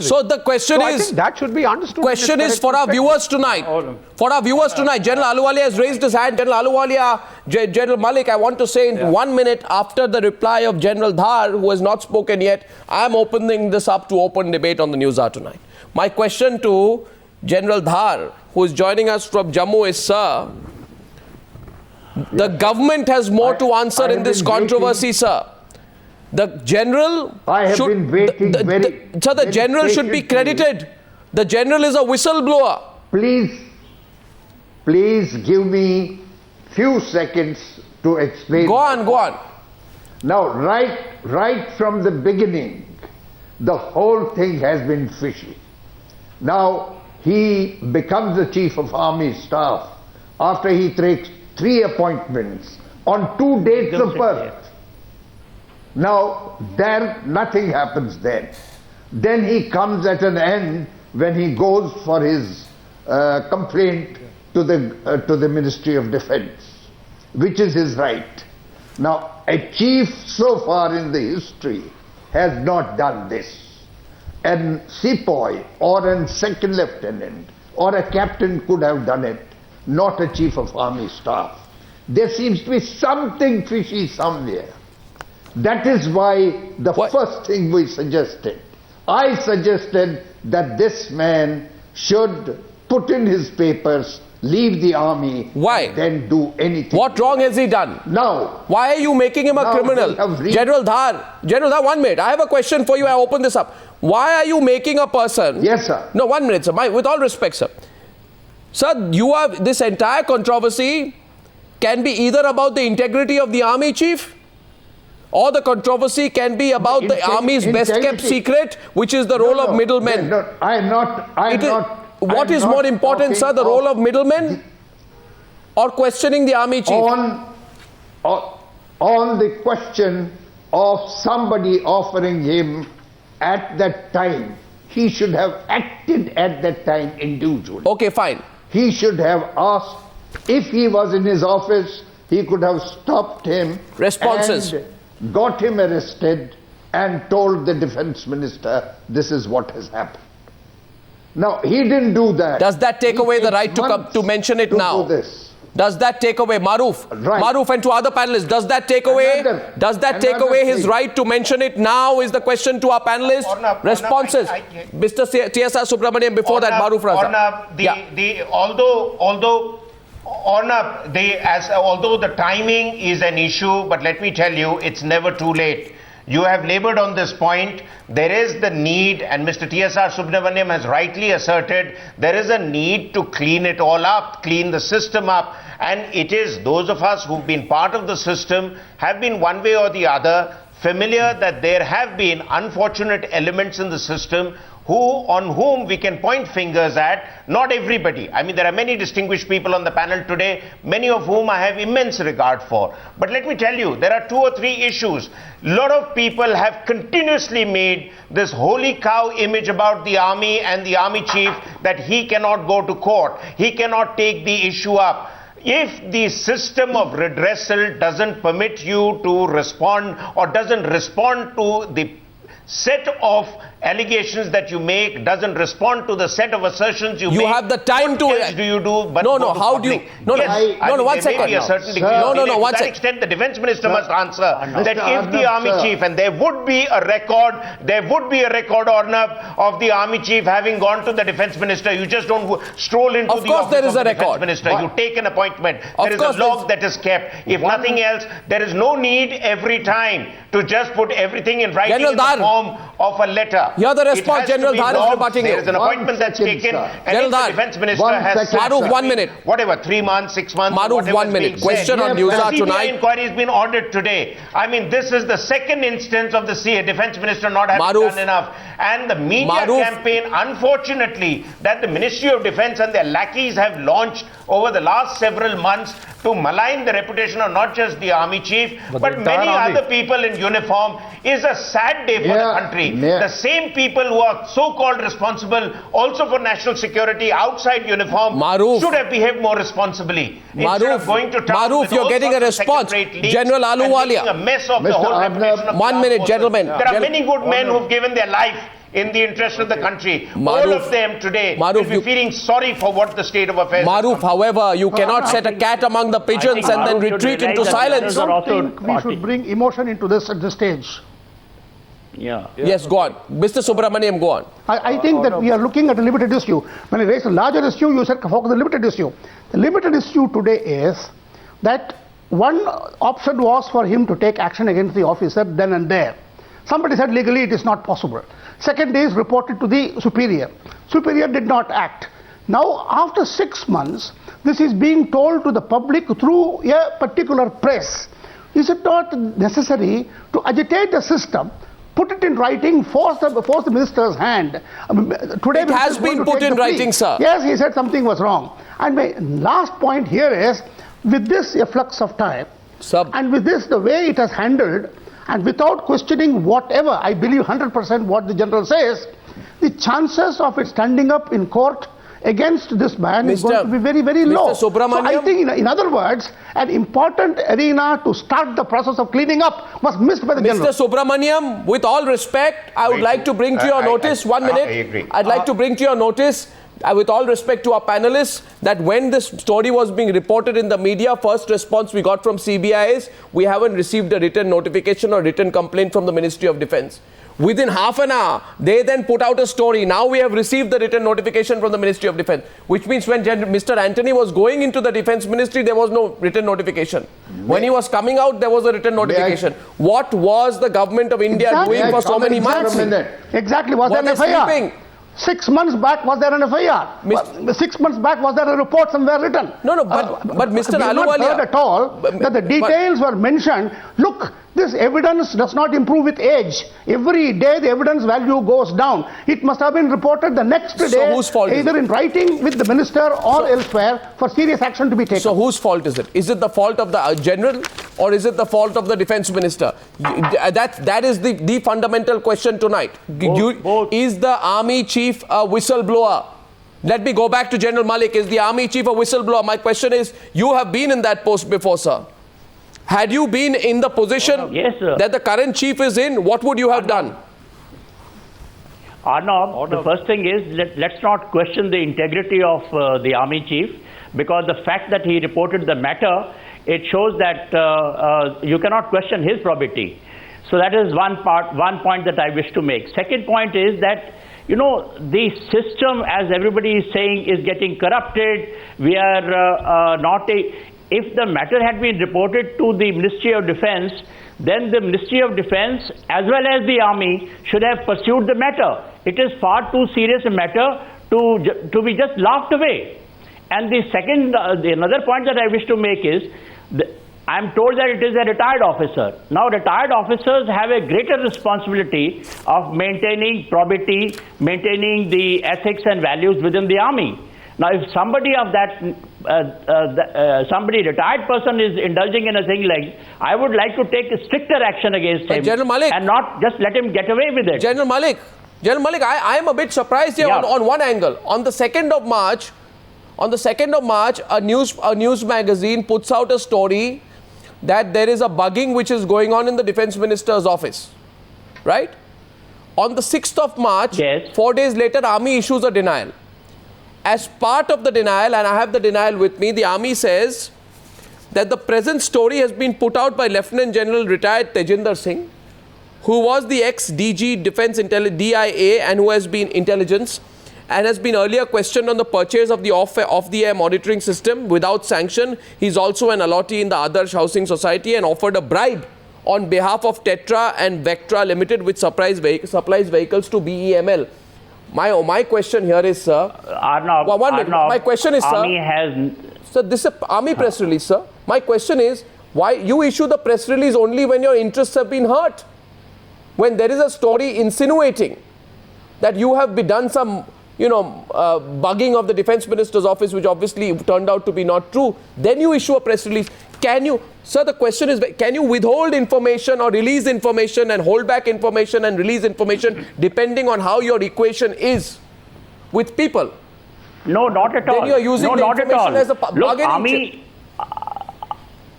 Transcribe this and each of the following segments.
So the question I is, think that should be understood. question is for our viewers tonight. For our viewers tonight, General Ahluwalia has raised his hand. General Ahluwalia, General Malik, I want to say in 1 minute after the reply of General Dhar, who has not spoken yet, I am opening this up to open debate on the News Hour tonight. My question to General Dhar, who is joining us from Jammu, is, sir, the government has more to answer in this controversy, sir. The general should, the general should be credited. The general is a whistleblower. Please give me few seconds to explain. Go on. Now, right from the beginning, the whole thing has been fishy. Now, he becomes the Chief of Army Staff after he takes 3 appointments on 2 dates of birth. Now, nothing happens then. Then he comes at an end when he goes for his complaint to the Ministry of Defence, which is his right. Now, a chief so far in the history has not done this. An sepoy or a second lieutenant or a captain could have done it, not a Chief of Army Staff. There seems to be something fishy somewhere. That is why the first thing we suggested. I suggested that this man should put in his papers, leave the army, why? Then do anything. What wrong has he done? Now. Why are you making him a criminal? General Dhar, 1 minute. I have a question for you. I open this up. Why are you making a person? Yes, sir. No, 1 minute, sir. With all respect, sir. Sir, you have this entire controversy can be either about the integrity of the army chief, or the controversy can be about the army's best-kept secret, which is the role of middlemen. What is more important, sir, the role of middlemen or questioning the army chief? On the question of somebody offering him at that time, he should have acted at that time individually. Okay, fine. He should have asked, if he was in his office, he could have stopped him. Responses. And got him arrested and told the defense minister, this is what has happened. Now, he didn't do that. Does that take away the right to mention it now? Does that take away, Maruf? Right. Maruf and to other panelists, does that take away his right to mention it now is the question to our panelists? Responses. Mr. TSR Subramaniam, before that, Maruf Raza. Although the timing is an issue, but let me tell you, it's never too late. You have labored on this point. There is the need, and Mr. TSR Subramaniam has rightly asserted, there is a need to clean it all up, clean the system up. And it is those of us who've been part of the system, have been one way or the other, familiar that there have been unfortunate elements in the system on whom we can point fingers at. Not everybody. I mean, there are many distinguished people on the panel today, many of whom I have immense regard for. But let me tell you, there are 2 or 3 issues. A lot of people have continuously made this holy cow image about the army and the army chief that he cannot go to court. He cannot take the issue up. If the system of redressal doesn't permit you to respond or doesn't respond to the set of allegations that you make, doesn't respond to the set of assertions you make. You have the time to. What else do you do? But how do you? One second. One to that extent, the defense minister must answer that if the army chief, and there would be a record, Arnab, of the army chief having gone to the defense minister. You just don't stroll into the office of the defense minister. You take an appointment. There is a log that is kept. If nothing else, there is no need every time to just put everything in writing in the form of a letter. Here the response, General Dhar is rebutting you. There is an appointment that's taken, and if the defense minister has Maruf, 1 minute. Whatever, 3 months, 6 months, Maruf, 1 minute. Question on News Hour tonight. The inquiry has been ordered today. I mean, this is the second instance of the defense minister not having done enough. And the media campaign, unfortunately, that the Ministry of Defense and their lackeys have launched over the last several months to malign the reputation of not just the army chief, but many other people in uniform, is a sad day for the country. The same people who are so-called responsible also for national security outside uniform should have behaved more responsibly. Maruf, you're getting a response. General Ahluwalia. A mess of the whole reputation of 1 minute, gentlemen. There are many good men who've given their life in the interest of the country. All Maruf, of them today Maruf, will be feeling sorry for what the state of affairs Maruf, however, you cannot set a cat among the pigeons and then retreat into silence. I don't think we should bring emotion into this at this stage. Yeah. Yes, go on. Mr. Subramaniam, go on. I think that we are looking at a limited issue. When I raise a larger issue, you said focus on the limited issue. The limited issue today is that one option was for him to take action against the officer then and there. Somebody said legally it is not possible. Second is reported to the superior. Superior did not act. Now, after 6 months, this is being told to the public through a particular press. Is it not necessary to agitate the system, put it in writing, force the minister's hand? Today It has been put in writing, sir. Yes, he said something was wrong. And my last point here is, with this efflux of time, and with this the way it has handled, and without questioning whatever, I believe 100% what the general says, the chances of it standing up in court against this man is going to be very, very low. Mr. Subramaniam, so I think, in other words, an important arena to start the process of cleaning up was missed by the general. Mr. Subramaniam, with all respect, I would like to bring to your notice, 1 minute. I agree. I'd like to bring to your notice, with all respect to our panelists, that when this story was being reported in the media, first response we got from CBI is, we haven't received a written notification or written complaint from the Ministry of Defence. Within half an hour, they then put out a story. Now we have received the written notification from the Ministry of Defence, which means when Mr. Antony was going into the Defence Ministry, there was no written notification. When he was coming out, there was a written notification. What was the government of India doing for so many months? Exactly. Was there an FIR? Sleeping? 6 months back, was there an FIR? 6 months back, was there a report somewhere written? No, but Mr. We have not Ahluwalia, heard at all that the details were mentioned. Look, this evidence does not improve with age. Every day the evidence value goes down. It must have been reported the next day, whose fault is either in writing with the minister or elsewhere, for serious action to be taken. So whose fault is it? Is it the fault of the general or is it the fault of the defence minister? That is the fundamental question tonight. Both. Is the army chief a whistleblower? Let me go back to General Malik. Is the army chief a whistleblower? My question is, you have been in that post before, sir. Had you been in the position Yes, sir. that the current chief is in, what would you have done? Arnab, the first thing is, let's not question the integrity of the army chief, because the fact that he reported the matter, it shows that you cannot question his probity. So that is one point that I wish to make. Second point is that, you know, the system, as everybody is saying, is getting corrupted. We are if the matter had been reported to the Ministry of Defence, then the Ministry of Defence as well as the army should have pursued the matter. It is far too serious a matter to be just laughed away. And the second, another point that I wish to make is, I am told that it is a retired officer. Now, retired officers have a greater responsibility of maintaining probity, maintaining the ethics and values within the army. Now, if somebody of that, somebody retired person is indulging in a thing like, I would like to take a stricter action against him, General Malik, and not just let him get away with it. General Malik, I am a bit surprised here on one angle. On the 2nd of March, a news magazine puts out a story that there is a bugging which is going on in the Defence Minister's office, right? On the 6th of March, 4 days later, Army issues a denial. As part of the denial, and I have the denial with me, the Army says that the present story has been put out by Lieutenant General retired Tejinder Singh, who was the ex-DG Defence DIA and who has been intelligence and has been earlier questioned on the purchase of the off-the-air monitoring system without sanction. He's also an allottee in the Adarsh Housing Society and offered a bribe on behalf of Tetra and Vectra Limited, which supplies vehicles to BEML. My question here is, sir. Arnab, my question is, Army sir, this is an Army press release, sir. My question is, why you issue the press release only when your interests have been hurt? When there is a story insinuating that you have done some, bugging of the Defence Minister's office, which obviously turned out to be not true, then you issue a press release. Can you, sir, the question is, can you withhold information or release information and hold back information and release information depending on how your equation is with people? No, not at all. Then you are using the information as a bargaining chip.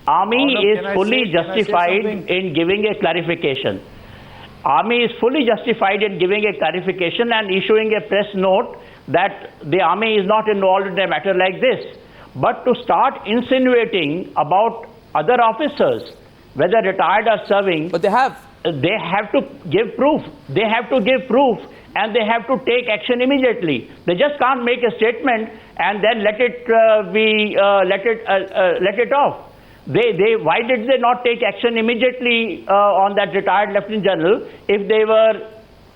Army is fully justified in giving a clarification. Army is fully justified in giving a clarification and issuing a press note that the Army is not involved in a matter like this. But to start insinuating about other officers, whether retired or serving, But they have. they have to give proof. They have to give proof, and they have to take action immediately. They just can't make a statement and then let it let it off. Why did they not take action immediately on that retired Lieutenant General if they were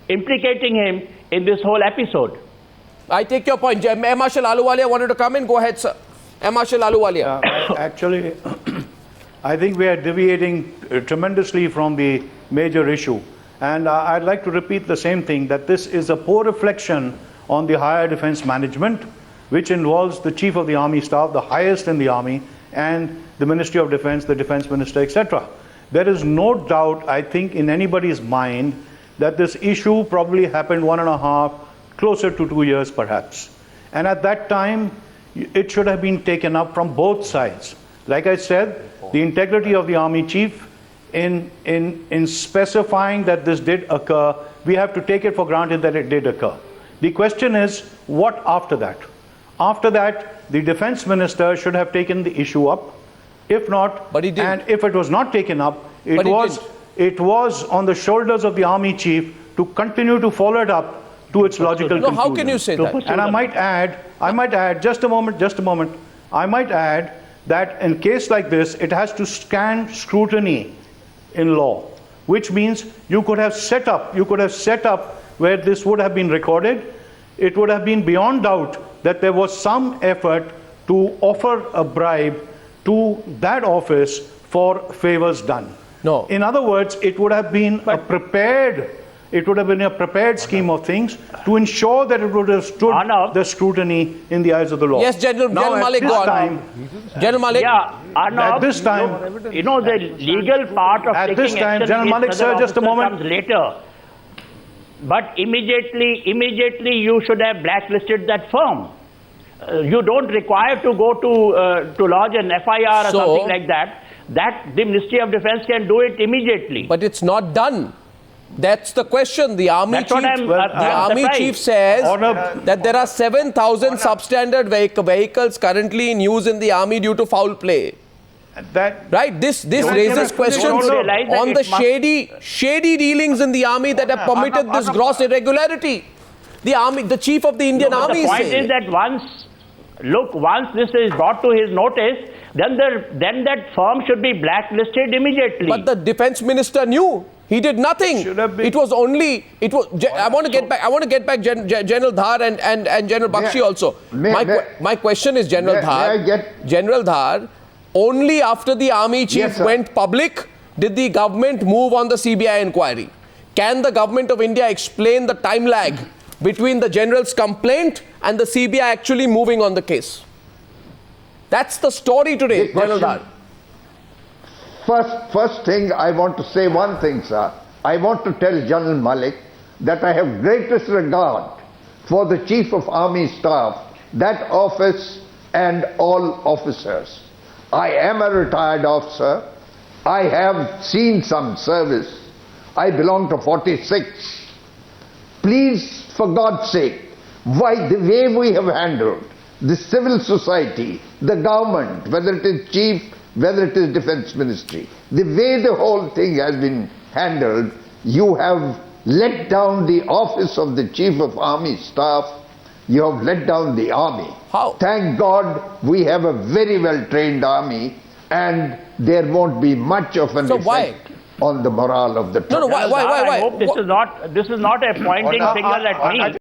implicating him in this whole episode? I take your point. Air Marshal Ahluwalia wanted to come in. Go ahead, sir. Air Marshal Ahluwalia. Actually, I think we are deviating tremendously from the major issue. And I'd like to repeat the same thing, that this is a poor reflection on the higher defense management, which involves the Chief of the Army Staff, the highest in the Army, and the Ministry of Defense, the Defense Minister, etc. There is no doubt, I think, in anybody's mind that this issue probably happened 1.5, closer to 2 years perhaps. And at that time, it should have been taken up from both sides. Like I said, the integrity of the Army Chief in specifying that this did occur, we have to take it for granted that it did occur. The question is, what after that? After that, the Defense Minister should have taken the issue up. If not, But he didn't. and if it was not taken up, But he didn't. it was on the shoulders of the Army Chief to continue to follow it up to its logical No, conclusion. how can you say that? And I might add, just a moment, I might add that in case like this, it has to stand scrutiny in law, which means you could have set up where this would have been recorded. It would have been beyond doubt that there was some effort to offer a bribe to that office for favors done. No. In other words, it would have been a prepared scheme of things to ensure that it would have stood Arnav. the scrutiny in the eyes of the law. Yes, General Now, Malik, at go this on. time, General Malik. Yeah, Arnav, At this time- you know the legal part of At taking this time, action General Malik, against other sir, just a officers moment. comes later. But immediately you should have blacklisted that firm. You don't require to go to lodge an FIR or So- something like that. That the Ministry of Defense can do it immediately. But it's not done. That's the question. The Army That's what Chief, I'm- the I'm Army surprised. Chief says Honor- that there are 7,000 substandard vehicles currently in use in the Army due to foul play. that Right? This Don't raises you questions realize that on it the must- shady dealings in the Army that have permitted this gross irregularity. The Chief of the Indian But Army the point saying is that once this is brought to his notice, then that firm should be blacklisted immediately. But the Defense Minister knew. He did nothing. Should have been- It was only. I want to get back. I want to get back General Dhar and General Bakshi also. My question is, General may I Dhar. get- General Dhar. Only after the Army Chief Yes, sir. went public did the government move on the CBI inquiry. Can the government of India explain the time lag between the General's complaint and the CBI actually moving on the case? That's the story today, The General Dhar. question- First thing, I want to say one thing, sir. I want to tell General Malik that I have greatest regard for the Chief of Army Staff, that office and all officers. I am a retired officer. I have seen some service. I belong to 46. Please, for God's sake, why the way we have handled the civil society, the government, whether it is chief, whether it is defense ministry, the way the whole thing has been handled, you have let down the office of the Chief of Army Staff. You have let down the army. How? Thank God we have a very well trained army, and there won't be much of an So effect why? on the morale of the No, no, troops. why? I hope this is not a pointing Honor- finger at me.